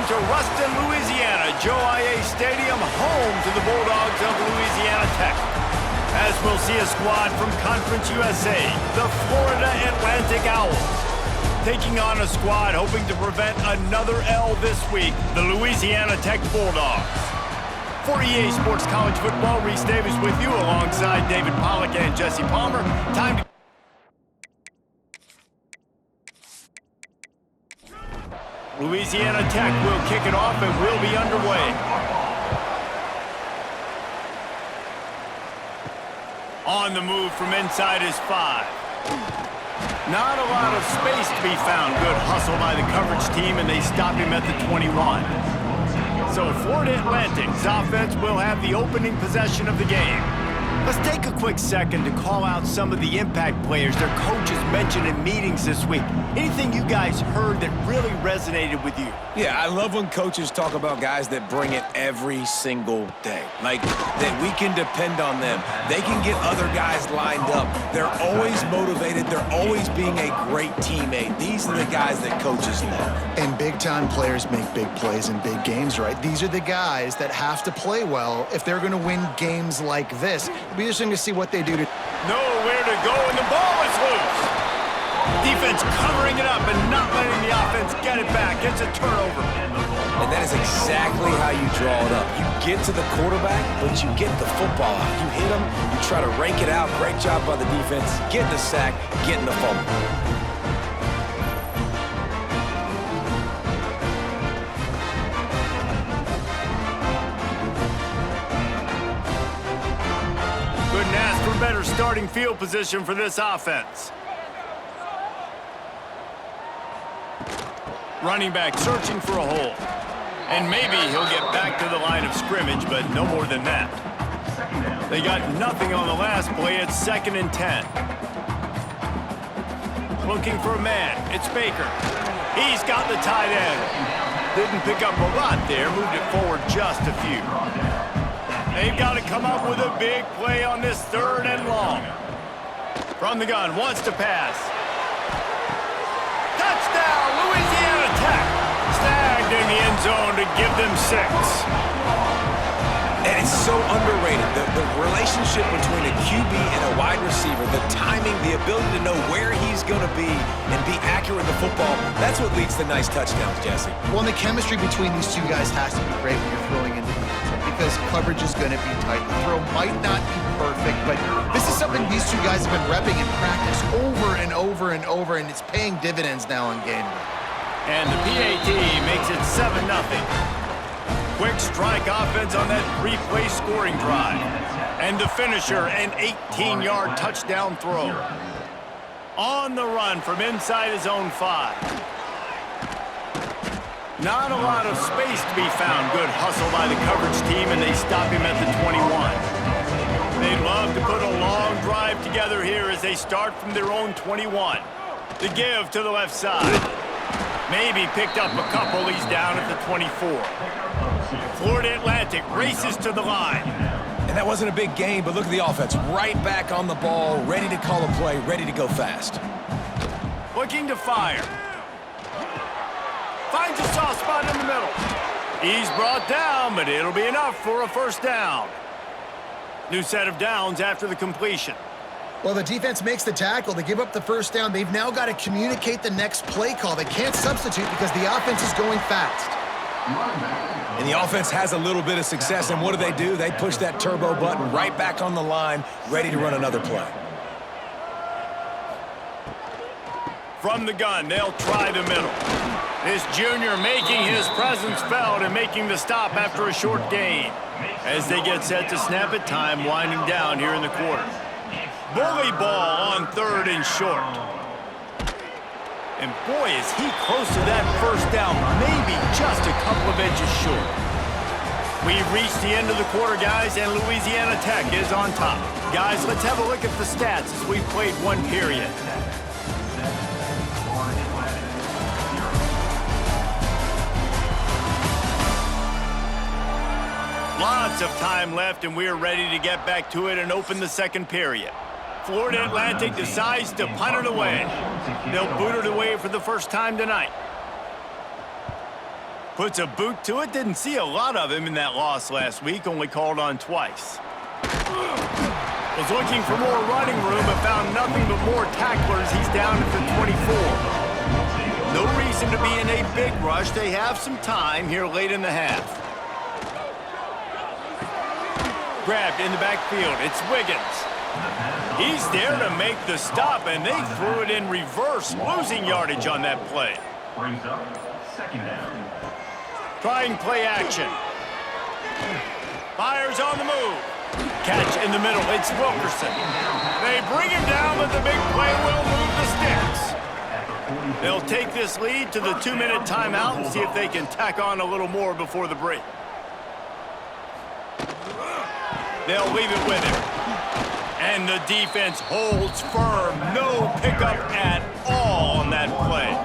to Ruston, Louisiana, Joe IA Stadium, home to the Bulldogs of Louisiana Tech. As we'll see a squad from Conference USA, the Florida Atlantic Owls, taking on a squad hoping to prevent another L this week, the Louisiana Tech Bulldogs. For EA Sports College Football, Reese Davis with you alongside David Pollack and Jesse Palmer. Time to Louisiana Tech will kick it off and will be underway. On the move from inside is 5. Not a lot of space to be found. Good hustle by the coverage team, and they stop him at the 21. So Florida Atlantic's offense will have the opening possession of the game. Let's take a quick second to call out some of the impact players their coaches mentioned in meetings this week. Anything you guys heard that really resonated with you? Yeah, I love when coaches talk about guys that bring it every single day. Like, that we can depend on them. They can get other guys lined up. They're always motivated. They're always being a great teammate. These are the guys that coaches love. And big-time players make big plays in big games, right? These are the guys that have to play well if they're going to win games like this. It'll be interesting to see what they do to... Nowhere to go, and the ball is loose. Defense covering it up and not letting the offense get it back. It's a turnover. And that is exactly how you draw it up. You get to the quarterback, but you get the football out. You hit him, you try to rank it out. Great job by the defense. Getting the sack, getting the fumble. Couldn't ask for better starting field position for this offense. Running back searching for a hole. And maybe he'll get back to the line of scrimmage, but no more than that. They got nothing on the last play. It's 2nd and 10. Looking for a man. It's Baker. He's got the tight end. Didn't pick up a lot there. Moved it forward just a few. They've got to come up with a big play on this 3rd and long. From the gun, wants to pass. Touchdown, Louisiana Tech. Snagged in the end zone to give them 6. And it's so underrated. The relationship between a QB and a wide receiver, the timing, the ability to know where he's going to be and be accurate with the football, that's what leads to nice touchdowns, Jesse. Well, and the chemistry between these two guys has to be great when you're throwing into the end zone because coverage is going to be tight. The throw might not be perfect, but this is something these two guys have been repping in practice over and over and over, and it's paying dividends now on game day. And the PAT makes it 7-0. Quick strike offense on that 3-play scoring drive. And the finisher, an 18-yard touchdown throw. On the run from inside his own 5. Not a lot of space to be found. Good hustle by the coverage team, and they stop him at the 21. They'd love to put a long drive together here as they start from their own 21. The give to the left side. Maybe picked up a couple. He's down at the 24. Florida Atlantic races to the line. And that wasn't a big game, but look at the offense. Right back on the ball, ready to call a play, ready to go fast. Looking to fire. Finds a soft spot in the middle. He's brought down, but it'll be enough for a 1st down. New set of downs after the completion. Well, the defense makes the tackle. They give up the 1st down. They've now got to communicate the next play call. They can't substitute because the offense is going fast. And the offense has a little bit of success, and what do? They push that turbo button right back on the line, ready to run another play. From the gun, they'll try the middle. This junior making his presence felt and making the stop after a short gain. As they get set to snap it, time winding down here in the quarter. Bully ball on 3rd and short. And boy, is he close to that 1st down, maybe just a couple of inches short. We've reached the end of the quarter, guys, and Louisiana Tech is on top. Guys, let's have a look at the stats as we've played 1 period. Lots of time left, and we're ready to get back to it and open the 2nd period. Florida Atlantic decides to punt it away. They'll boot it away for the first time tonight. Puts a boot to it. Didn't see a lot of him in that loss last week. Only called on twice. Was looking for more running room, but found nothing but more tacklers. He's down at the 24. No reason to be in a big rush. They have some time here late in the half. Grabbed in the backfield. It's Wiggins. He's there to make the stop, and they threw it in reverse, losing yardage on that play. Brings up second down. Trying play action. Fires on the move. Catch in the middle. It's Wilkerson. They bring him down, but the big play will move the sticks. They'll take this lead to the 2-minute timeout and see if they can tack on a little more before the break. They'll leave it with him. And the defense holds firm. No pickup at all on that play.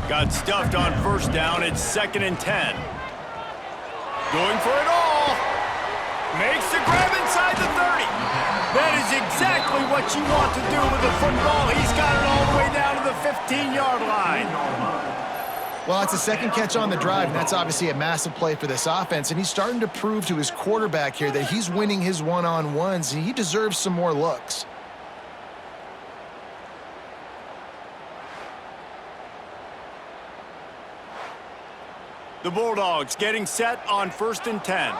Got stuffed on first down. It's 2nd and 10. Going for it all. Makes the grab inside the 30. That is exactly what you want to do with a football. He's got it all the way down to the 15-yard line. Well, it's a second catch on the drive, and that's obviously a massive play for this offense, and he's starting to prove to his quarterback here that he's winning his one-on-ones, and he deserves some more looks. The Bulldogs getting set on 1st and 10.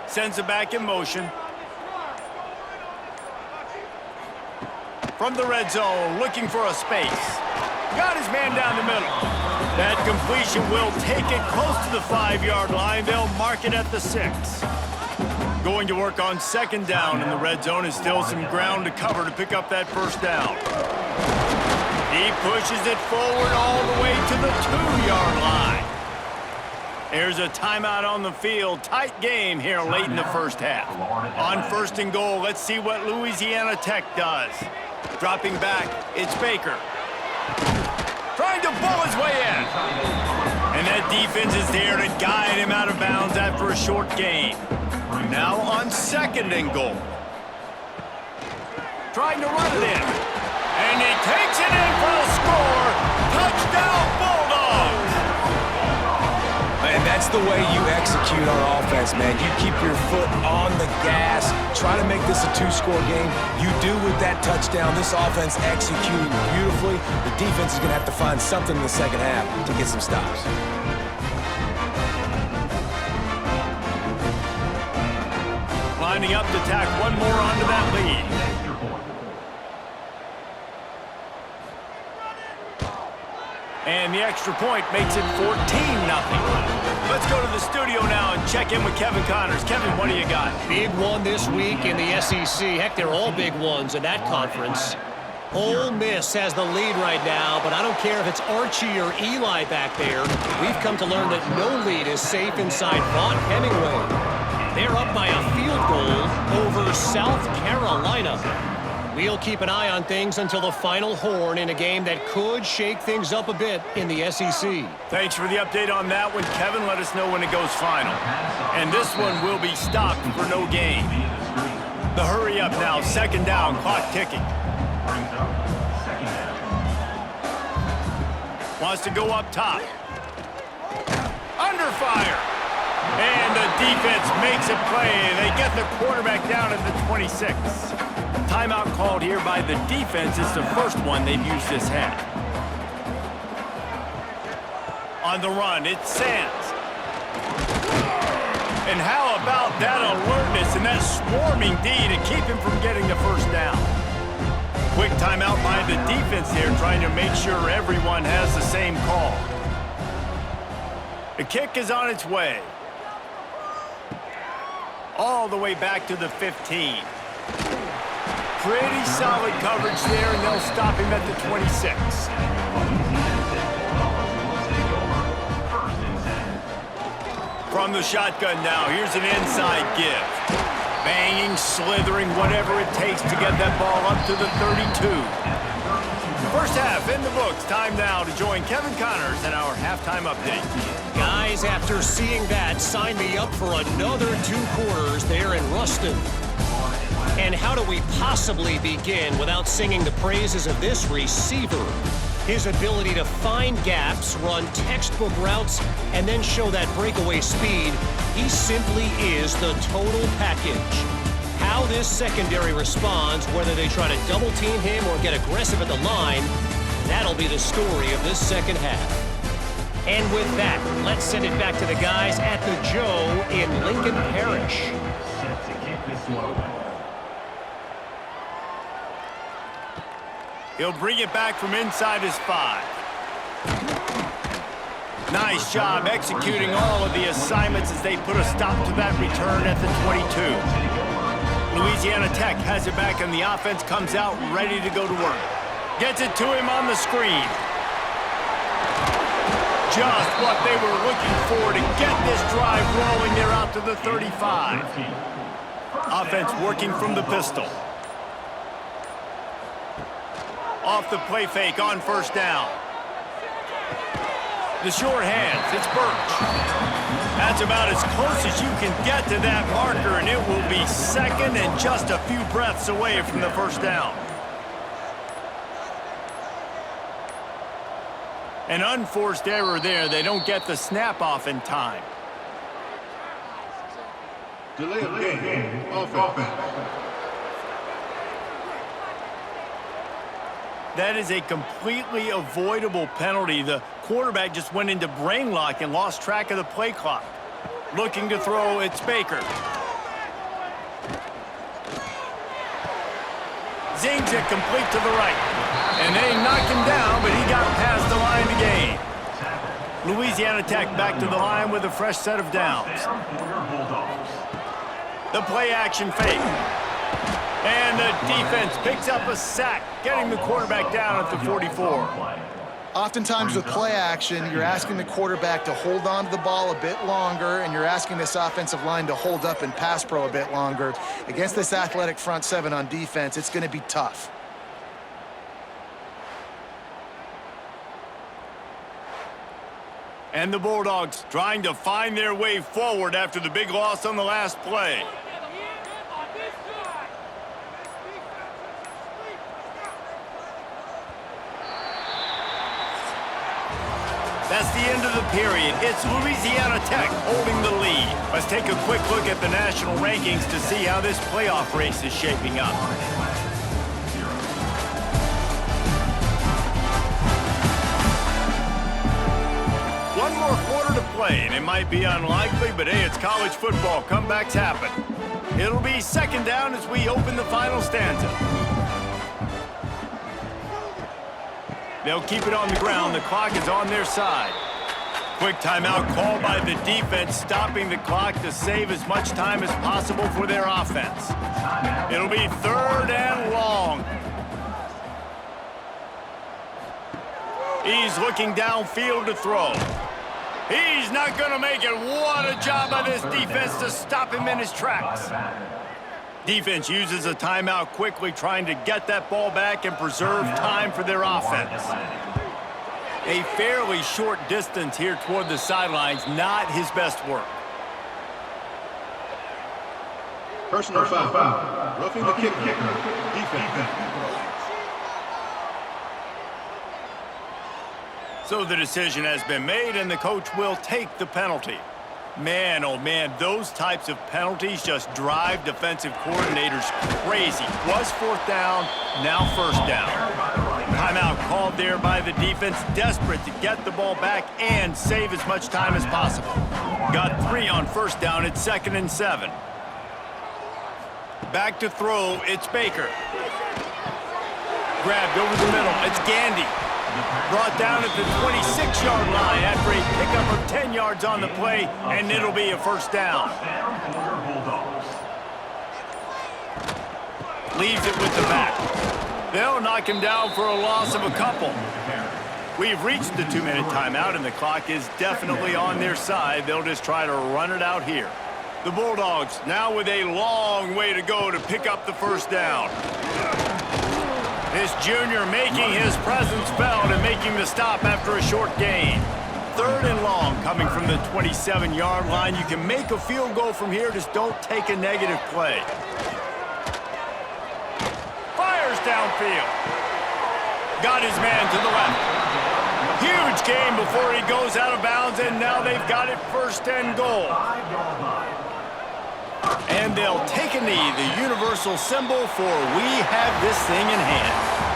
Sends it back in motion. From the red zone, looking for a space. Got his man down the middle. That completion will take it close to the 5-yard line. They'll mark it at the 6. Going to work on 2nd down in the red zone is still some ground to cover to pick up that first down. He pushes it forward all the way to the 2-yard line. There's a timeout on the field. Tight game here late in the first half. On 1st and goal, let's see what Louisiana Tech does. Dropping back, it's Baker. Trying to bull his way in. And that defense is there to guide him out of bounds after a short gain. Now on 2nd and goal. Trying to run it in. And he takes it in for the score. Touchdown, Bulldogs! And that's the way you execute on offense, man. You keep your foot on the gas, try to make this a 2-score game. You do with that touchdown. This offense executing beautifully. The defense is going to have to find something in the second half to get some stops. Lining up to tack one more onto that lead. And the extra point makes it 14-0. Let's go to the studio now and check in with Kevin Connors. Kevin, what do you got? Big one this week in the SEC. Heck, they're all big ones in that conference. Ole Miss has the lead right now, but I don't care if it's Archie or Eli back there. We've come to learn that no lead is safe inside Vaught Hemingway. They're up by a field goal over South Carolina. We'll keep an eye on things until the final horn in a game that could shake things up a bit in the SEC. Thanks for the update on that one, Kevin. Let us know when it goes final. And this one will be stopped for no gain. The hurry up now, 2nd down, clock ticking. Wants to go up top. Under fire. And the defense makes a play. They get the quarterback down at the 26. Timeout called here by the defense. It's the first one they've used this half. On the run, it's Sands. And how about that alertness and that swarming D to keep him from getting the first down? Quick timeout by the defense here, trying to make sure everyone has the same call. The kick is on its way. All the way back to the 15. Pretty solid coverage there, and they'll stop him at the 26. From the shotgun now, here's an inside give. Banging, slithering, whatever it takes to get that ball up to the 32. First half in the books. Time now to join Kevin Connors in our halftime update. Guys, after seeing that, sign me up for another 2 quarters there in Ruston. And how do we possibly begin without singing the praises of this receiver? His ability to find gaps, run textbook routes, and then show that breakaway speed, he simply is the total package. How this secondary responds, whether they try to double-team him or get aggressive at the line, that'll be the story of this second half. And with that, let's send it back to the guys at the Joe in Lincoln Parish. Set to kick this one. He'll bring it back from inside his 5. Nice job executing all of the assignments as they put a stop to that return at the 22. Louisiana Tech has it back and the offense comes out ready to go to work. Gets it to him on the screen. Just what they were looking for to get this drive rolling there out to the 35. Offense working from the pistol. Off the play fake on first down. The short hands, it's Birch. That's about as close as you can get to that marker, and it will be second and just a few breaths away from the first down. An unforced error there. They don't get the snap off in time. Delay of game. Offense. That is a completely avoidable penalty. The quarterback just went into brain lock and lost track of the play clock. Looking to throw, it's Baker. Zings it complete to the right. And they knocked him down, but he got past the line to gain. Louisiana Tech back to the line with a fresh set of downs. The play action fake. And the defense picks up a sack, getting the quarterback down at the 44. Oftentimes with play action, you're asking the quarterback to hold on to the ball a bit longer, and you're asking this offensive line to hold up and pass pro a bit longer. Against this athletic front seven on defense, it's going to be tough. And the Bulldogs trying to find their way forward after the big loss on the last play. That's the end of the period. It's Louisiana Tech holding the lead. Let's take a quick look at the national rankings to see how this playoff race is shaping up. One more quarter to play, and it might be unlikely, but hey, it's college football. Comebacks happen. It'll be second down as we open the final stanza. They'll keep it on the ground. The clock is on their side. Quick timeout called by the defense, stopping the clock to save as much time as possible for their offense. It'll be third and long. He's looking downfield to throw. He's not going to make it. What a job by this defense to stop him in his tracks. Defense uses a timeout quickly, trying to get that ball back and preserve time for their offense. A fairly short distance here toward the sidelines, not his best work. Personal foul. Roughing the kicker. Defense. So the decision has been made, and the coach will take the penalty. Man, oh man, those types of penalties just drive defensive coordinators crazy. Was fourth down, now first down. Timeout called there by the defense, desperate to get the ball back and save as much time as possible. Got 3 on first down, it's 2nd and 7. Back to throw, it's Baker. Grabbed over the middle, it's Gandy. Brought down at the 26-yard line after a pickup of 10 yards on the play, and it'll be a first down. Leaves it with the back. They'll knock him down for a loss of a couple. We've reached the 2-minute timeout, and the clock is definitely on their side. They'll just try to run it out here. The Bulldogs now with a long way to go to pick up the first down. This junior making his presence felt and making the stop after a short gain. 3rd and long coming from the 27-yard line. You can make a field goal from here, just don't take a negative play. Fires downfield. Got his man to the left. Huge game before he goes out of bounds, and now they've got it 1st and goal. And they'll take a knee, the universal symbol for we have this thing in hand.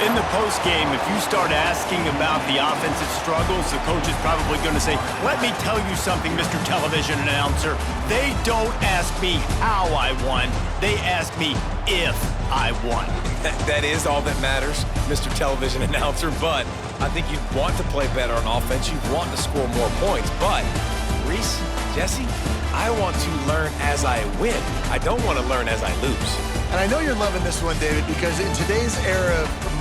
In the postgame, if you start asking about the offensive struggles, the coach is probably going to say, let me tell you something, Mr. Television Announcer. They don't ask me how I won. They ask me if I won. That is all that matters, Mr. Television Announcer, but I think you'd want to play better on offense. You'd want to score more points, but Reese, Jesse, I want to learn as I win. I don't want to learn as I lose. And I know you're loving this one, David, because in today's era of modern